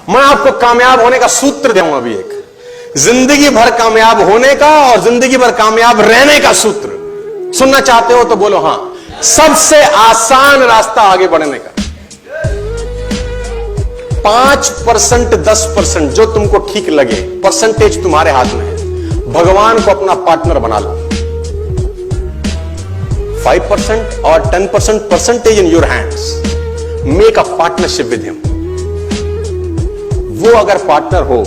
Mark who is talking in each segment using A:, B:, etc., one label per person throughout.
A: मैं आपको कामयाब होने का सूत्र दूंगा अभी, एक जिंदगी भर कामयाब होने का और जिंदगी भर कामयाब रहने का सूत्र। सुनना चाहते हो तो बोलो हां। सबसे आसान रास्ता आगे बढ़ने का, 5% 10% जो तुमको ठीक लगे, परसेंटेज तुम्हारे हाथ में है। भगवान को अपना पार्टनर बना लो। 5% और 10% percentage in your hands. Make a partnership with him. वो अगर पार्टनर हो,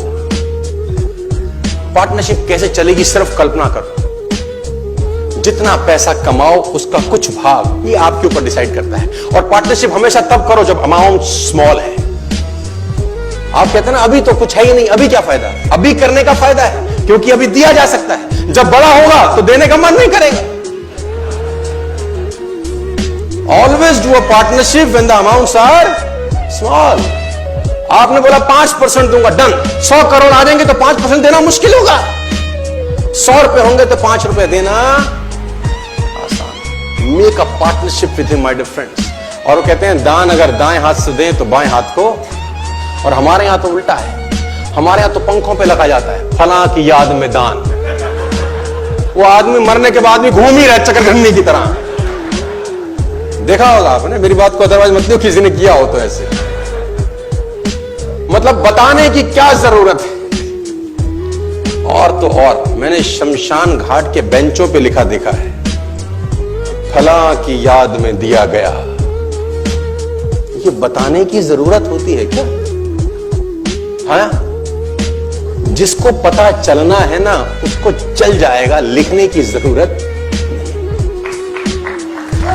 A: पार्टनरशिप कैसे चलेगी सिर्फ कल्पना करो। जितना पैसा कमाओ उसका कुछ भाग ये आपके ऊपर डिसाइड करता है। और पार्टनरशिप हमेशा तब करो जब अमाउंट स्मॉल है। आप कहते हैं ना अभी तो कुछ है ही नहीं, अभी क्या फायदा। अभी करने का फायदा है क्योंकि अभी दिया जा सकता है। जब बड़ा होगा तो देने का मन नहीं करेगा। Always do a partnership when the amounts are small. आपने बोला 5% दूंगा, डन। 100 करोड़ आ जाएंगे तो 5% देना मुश्किल होगा। 100 रुपए होंगे तो 5 रुपए देना आसान। Make a partnership with him my dear friends. और वो कहते हैं दान अगर दाएं हाथ से दें तो बाएं हाथ को। और हमारे यहां तो उल्टा है। हमारे यहां तो पंखों पे लगा जाता है, फला की याद में दान। वो आदमी मरने के बाद भी घूम ही रहा चक्रघंटी की तरह। देखा होगा आपने, मेरी बात को अदरवाइज मत लो, किसी ने किया हो तो ऐसे। मतलब बताने की क्या जरूरत है। और तो और मैंने शमशान घाट के बेंचों पे लिखा देखा है, फला की याद में दिया गया। ये बताने की जरूरत होती है क्या? हाँ, जिसको पता चलना है ना उसको चल जाएगा, लिखने की जरूरत।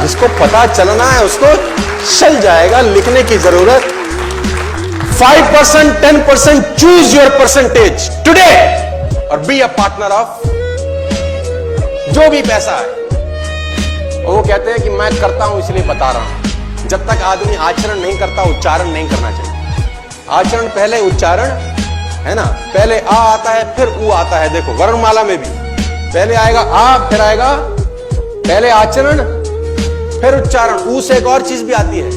A: जिसको पता चलना है उसको चल जाएगा, लिखने की जरूरत। 5% 10% चूज योर परसेंटेज टुडे और बी अ पार्टनर ऑफ जो भी पैसा है। और वो कहते हैं कि मैं करता हूं इसलिए बता रहा हूं। जब तक आदमी आचरण नहीं करता उच्चारण नहीं करना चाहिए। आचरण पहले उच्चारण है ना। पहले आ आता है फिर ऊ आता है। देखो वर्णमाला में भी पहले आएगा आ, फिर आएगा पहले आचरण फिर उच्चारण। ऊ से एक और चीज भी आती है।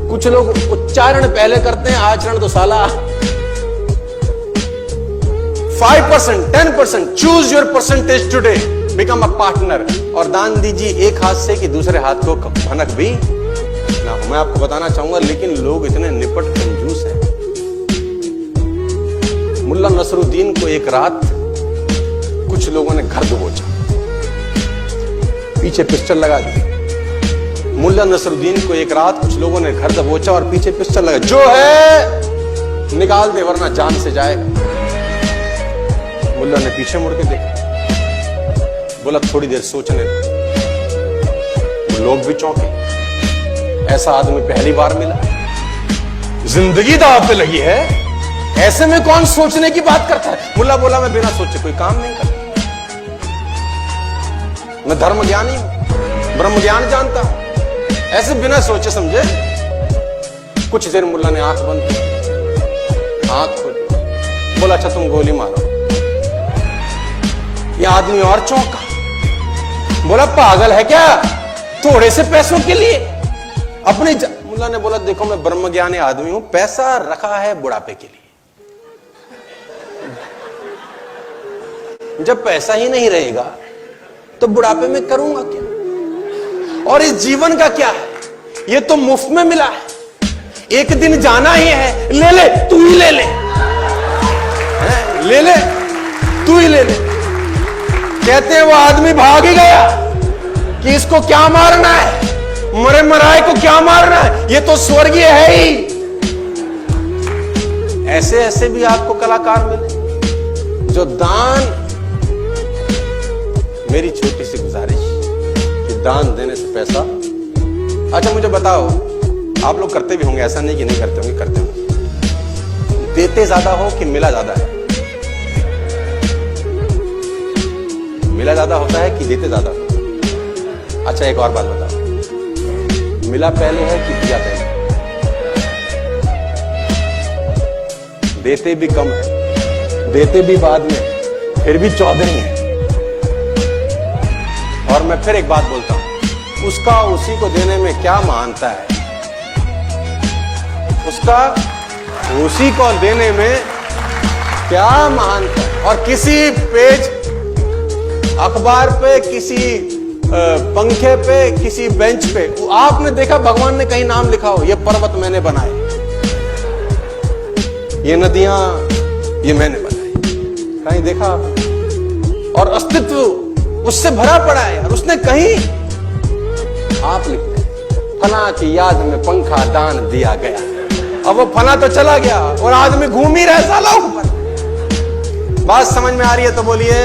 A: कुछ लोग उच्चारण पहले करते हैं, आचरण तो साला। 5% 10% choose your percentage today, become a partner. और दान दीजिए एक हाथ से कि दूसरे हाथ को भनक भी ना हो। मैं आपको बताना चाहूंगा लेकिन लोग इतने निपट कंजूस हैं। मुल्ला नसरुद्दीन को एक रात कुछ लोगों ने घर दबोचा, पीछे पिस्टल लगा दी। मुल्ला नसरुद्दीन को एक रात कुछ लोगों ने घर दबोचा और पीछे पिस्टल लगा, जो है निकाल दे वरना जान से जाएगा। मुल्ला ने पीछे मुड़ के देखा, बोला थोड़ी देर सोचने दो। लोग भी चौंके, ऐसा आदमी पहली बार मिला, जिंदगी दांव पे लगी है, ऐसे में कौन सोचने की बात करता है। मुल्ला बोला मैं बिना सोचे कोई काम नहीं करता, मैं धर्म ज्ञानी हूं, ब्रह्म ज्ञान जानता हूं। ऐसे बिना सोचे समझे। कुछ देर मुल्ला ने आंख बंद की, आंख खोली, बोला अच्छा तुम गोली मारो। यह आदमी और चौंका, बोला पागल है क्या, थोड़े से पैसों के लिए अपने मुल्ला ने बोला देखो मैं ब्रह्म ज्ञानी आदमी हूं, पैसा रखा है बुढ़ापे के लिए। जब पैसा ही नहीं रहेगा तो बुढ़ापे में करूंगा क्या। और इस जीवन का क्या है, ये तो मुफ्त में मिला है, एक दिन जाना ही है, ले ले तू ही ले ले, ले ले तू ही ले ले। कहते हैं वो आदमी भाग ही गया कि इसको क्या मारना है, मरे मराए को क्या मारना है, ये तो स्वर्गीय है ही। ऐसे ऐसे भी आपको कलाकार मिले जो दान। मेरी छोटी सी गुजारिश कि दान देने से पैसा। अच्छा मुझे बताओ, आप लोग करते भी होंगे, ऐसा नहीं कि नहीं करते होंगे, करते होंगे। देते ज्यादा हो कि मिला ज्यादा है? मिला ज्यादा होता है कि देते ज्यादा? अच्छा एक और बात बताओ, मिला पहले है कि दिया पहले? देते भी कम है, देते भी बाद में, फिर भी चौधरी है। और मैं फिर एक बात बोलता हूं, उसका उसी को देने में क्या मानता है। उसका उसी को देने में क्या महानता। और किसी पेज अखबार पे, किसी पंखे पे, किसी बेंच पे आपने देखा भगवान ने कहीं नाम लिखा हो ये पर्वत मैंने बनाए, ये नदियां ये मैंने बनाई, कहीं देखा? और अस्तित्व उससे भरा पड़ा है यार। उसने कहीं आप लिखते फला की याद में पंखा दान दिया गया, अब वो फला तो चला गया और आदमी घूम ही रहा साला ऊपर। बात समझ में आ रही है तो बोलिए